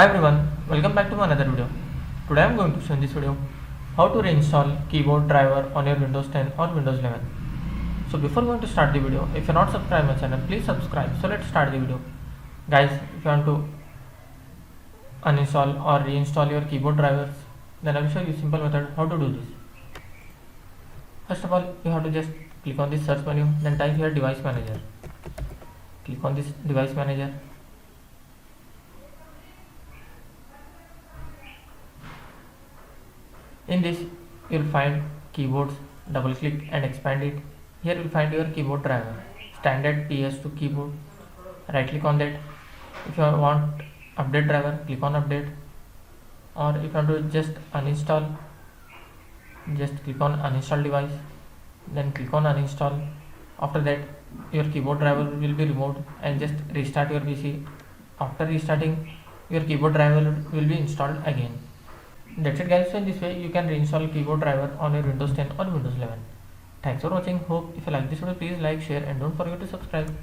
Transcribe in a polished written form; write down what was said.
Hi everyone, welcome back to another video. Today I am going to show in this video how to reinstall keyboard driver on your Windows 10 or Windows 11. So before going to start the video, if you are not subscribed my channel, please subscribe. So let's start the video. Guys, if you want to uninstall or reinstall your keyboard drivers, then I will show you a simple method how to do this. First of all, you have to just click on this search menu, then type here device manager. Click on this device manager. In this you will find keyboards, double click and expand it. Here you will find your keyboard driver, standard PS2 keyboard. Right click on that. If you want update driver, click on update, or if you want to just uninstall, just click on uninstall device, then click on uninstall. After that your keyboard driver will be removed and just restart your PC. After restarting, your keyboard driver will be installed again. That's it guys. So in this way you can reinstall keyboard driver on your Windows 10 or Windows 11. Thanks for watching. Hope if you like this video, please like, share and don't forget to subscribe.